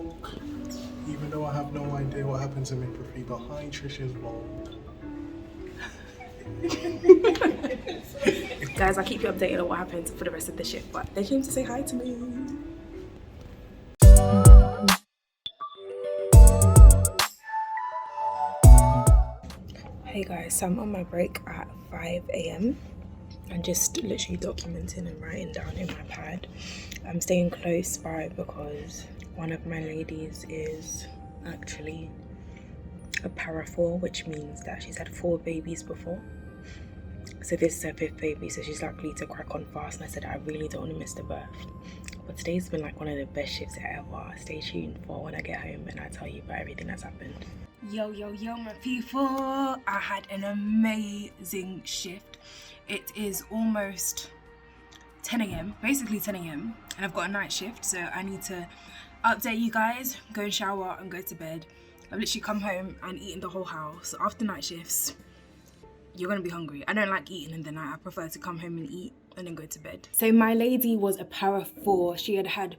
bulk, even though I have no idea what happens in midwifery, but hi Trisha's bulk. Guys, I'll keep you updated on what happens for the rest of the shift, but they came to say hi to me. Hey guys, so I'm on my break at 5 a.m. and just literally documenting and writing down in my pad. I'm staying close by because one of my ladies is actually a para 4, which means that she's had 4 babies before. So this is her 5th baby, so she's likely to crack on fast, and I said I really don't want to miss the birth. But today's been like one of the best shifts ever. Stay tuned for when I get home and I tell you about everything that's happened. Yo my people, I had an amazing shift. It is almost 10 a.m, basically 10 a.m, and I've got a night shift, so I need to update you guys, go and shower and go to bed. I've literally come home and eaten the whole house. After night shifts, you're gonna be hungry. I don't like eating in the night. I prefer to come home and eat and then go to bed. So my lady was a para 4. She had had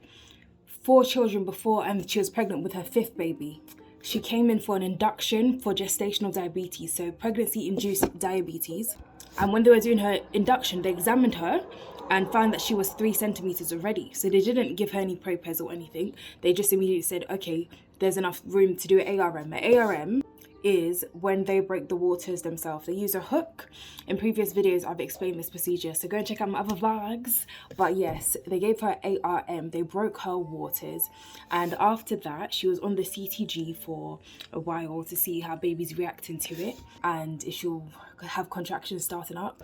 4 children before and she was pregnant with her 5th baby. She came in for an induction for gestational diabetes, so pregnancy-induced diabetes. And when they were doing her induction, they examined her and found that she was 3 centimeters already. So they didn't give her any propes or anything. They just immediately said, okay, there's enough room to do an ARM. An ARM is when they break the waters themselves. They use a hook. In previous videos, I've explained this procedure, so go and check out my other vlogs. But yes, they gave her ARM. They broke her waters. And after that, she was on the C.O.G for a while to see how baby's reacting to it and if she'll have contractions starting up.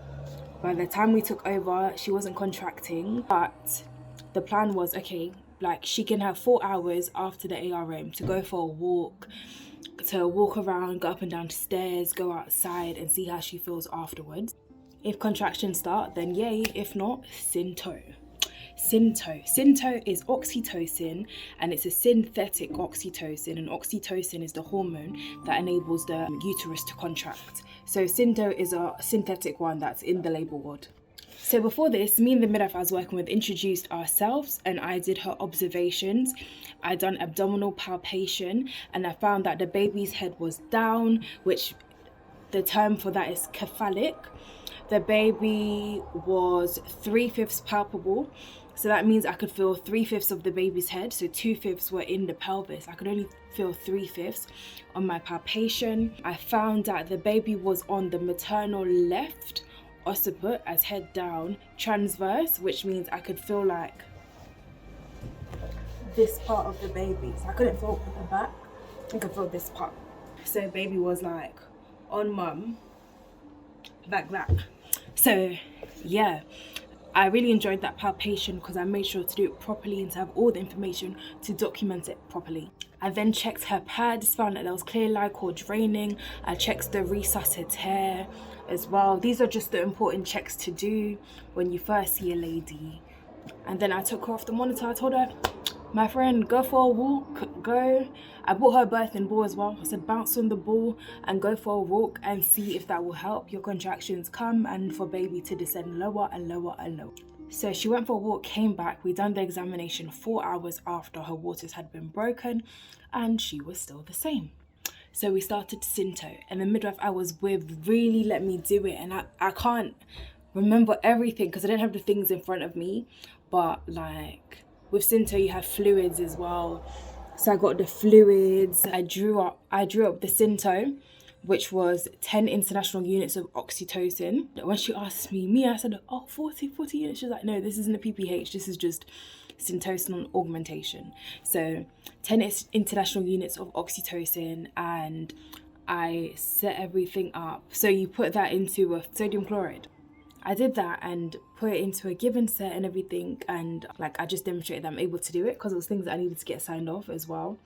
By the time we took over, she wasn't contracting, but the plan was, okay, like she can have 4 hours after the ARM to go for a walk, to walk around, go up and down stairs, go outside and see how she feels afterwards. If contractions start, then yay. If not, Synto. Synto is oxytocin, and it's a synthetic oxytocin, and oxytocin is the hormone that enables the uterus to contract. So Synto is a synthetic one that's in the labour ward. So before this, me and the midwife I was working with introduced ourselves and I did her observations. I done abdominal palpation and I found that the baby's head was down, which the term for that is cephalic. The baby was 3/5 palpable. So that means I could feel 3/5 of the baby's head. So 2/5 were in the pelvis. I could only feel 3/5 on my palpation. I found that the baby was on the maternal left occiput as head down, transverse, which means I could feel like this part of the baby. So I couldn't feel the back, I could feel this part. So baby was like on mum, like that. So yeah, I really enjoyed that palpation because I made sure to do it properly and to have all the information to document it properly. I then checked her pads, found that there was clear liquor draining. I checked the resuscitator as well. These are just the important checks to do when you first see a lady. And then I took her off the monitor. I told her, my friend, go for a walk, go. I bought her a birthing ball as well. I said, bounce on the ball and go for a walk and see if that will help your contractions come and for baby to descend lower and lower and lower. So she went for a walk, came back. We done the examination 4 hours after her waters had been broken and she was still the same. So we started Synto and the midwife I was with really let me do it. And I can't remember everything because I didn't have the things in front of me. But like with Synto, you have fluids as well. So I got the fluids. I drew up the Synto, which was 10 international units of oxytocin. When she asked me, I said, oh, 40 units. She was like, no, this isn't a pph. This is just syntocin augmentation. So 10 international units of oxytocin, and I set everything up. So you put that into a sodium chloride. I did that and put it into a given set and everything, and like I just demonstrated that I'm able to do it because it was things that I needed to get signed off as well.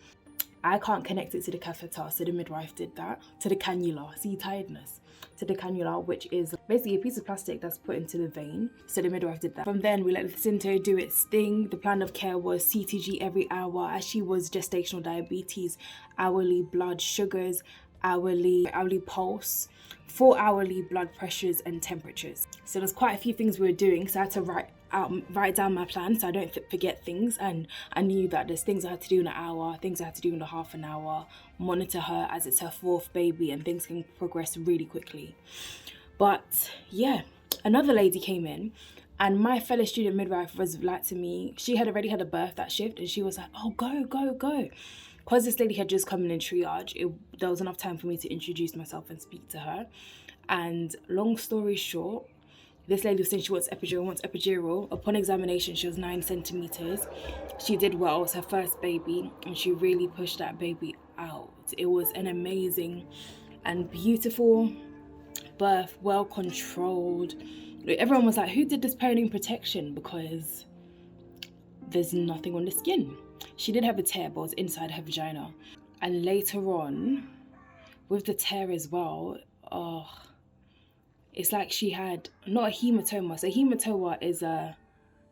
I can't connect it to the catheter, so the midwife did that. To the cannula, see tiredness. To the cannula, which is basically a piece of plastic that's put into the vein. So the midwife did that. From then, we let the Synto do its thing. The plan of care was C.O.G every hour, as she was gestational diabetes, hourly blood sugars, hourly pulse, 4 hourly blood pressures and temperatures. So there's quite a few things we were doing, so I had to write write down my plan so I don't forget things, and I knew that there's things I had to do in an hour, things I had to do in a half an hour, monitor her as it's her 4th baby, and things can progress really quickly. But yeah, another lady came in, and my fellow student midwife was like to me, she had already had a birth that shift, and she was like, oh, go. Because this lady had just come in triage, there was enough time for me to introduce myself and speak to her. And long story short, this lady was saying she wants epidural. Upon examination, she was 9 centimeters. She did well. It was her first baby, and she really pushed that baby out. It was an amazing and beautiful birth, well controlled. Everyone was like, who did this perineum protection? Because there's nothing on the skin. She did have a tear, but it was inside her vagina. And later on, with the tear as well, it's like she had not a hematoma. So hematoma is a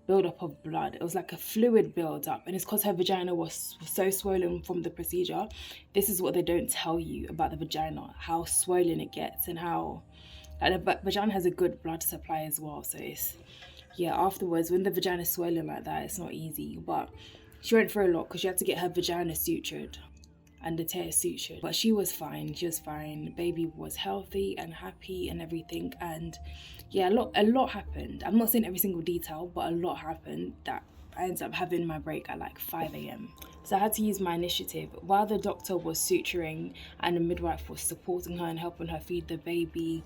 buildup of blood. It was like a fluid buildup, and it's because her vagina was so swollen from the procedure. This is what they don't tell you about the vagina, how swollen it gets, and how the vagina has a good blood supply as well. So it's, yeah, afterwards, when the vagina is swollen like that, it's not easy. But she went through a lot because she had to get her vagina sutured and the tear sutured. But she was fine. The baby was healthy and happy and everything. And yeah, a lot happened. I'm not saying every single detail, but a lot happened that I ended up having my break at like 5 a.m. So I had to use my initiative. While the doctor was suturing and the midwife was supporting her and helping her feed the baby,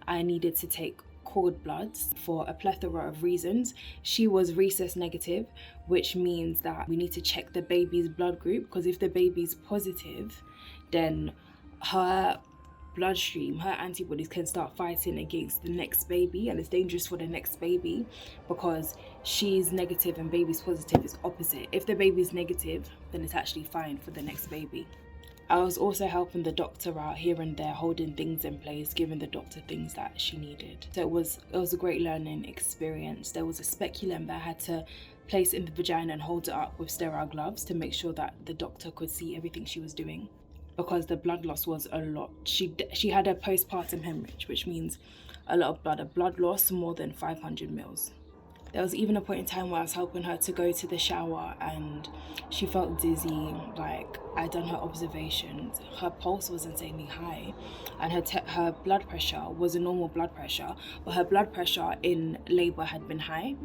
I needed to take cord bloods for a plethora of reasons. She was rhesus negative, which means that we need to check the baby's blood group, because if the baby's positive, then her bloodstream, her antibodies can start fighting against the next baby, and it's dangerous for the next baby because she's negative and baby's positive. Is opposite. If the baby's negative, then it's actually fine for the next baby. I was also helping the doctor out here and there, holding things in place, giving the doctor things that she needed. So it was a great learning experience. There was a speculum that I had to place in the vagina and hold it up with sterile gloves to make sure that the doctor could see everything she was doing, because the blood loss was a lot. She had a postpartum hemorrhage, which means a lot of blood, a blood loss more than 500 mils. There was even a point in time where I was helping her to go to the shower and she felt dizzy. Like, I'd done her observations. Her pulse was insanely high and her blood pressure was a normal blood pressure, but her blood pressure in labor had been high.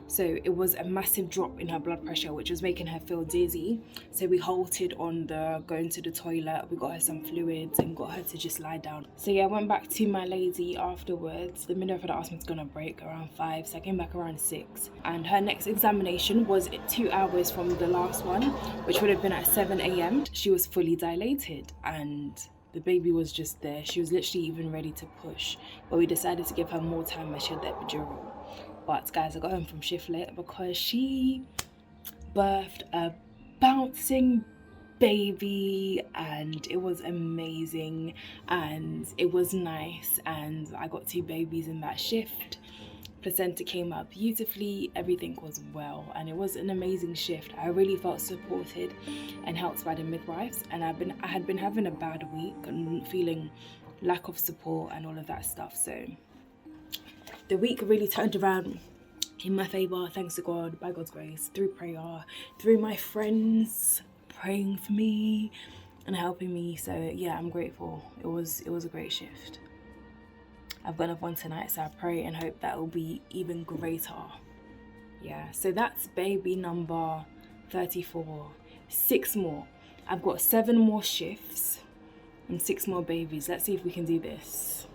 So it was a massive drop in her blood pressure, which was making her feel dizzy. So we halted on the going to the toilet. We got her some fluids and got her to just lie down. So yeah, I went back to my lady afterwards. The midwife had asked me to go on a break around 5, so I came back around 6. And her next examination was 2 hours from the last one, which would have been at 7 a.m. She was fully dilated and the baby was just there. She was literally even ready to push, but we decided to give her more time as she had the epidural. But guys, I got home from shift late because she birthed a bouncing baby and it was amazing and it was nice, and I got 2 babies in that shift. Placenta came out beautifully, everything was well, and it was an amazing shift. I really felt supported and helped by the midwives, and I had been having a bad week and feeling lack of support and all of that stuff. So the week really turned around in my favor, thanks to God, by God's grace, through prayer, through my friends praying for me and helping me. So yeah, I'm grateful. It was a great shift. I've got another one tonight, so I pray and hope that will be even greater. Yeah, so that's baby number 34. 6 more. I've got 7 more shifts and 6 more babies. Let's see if we can do this.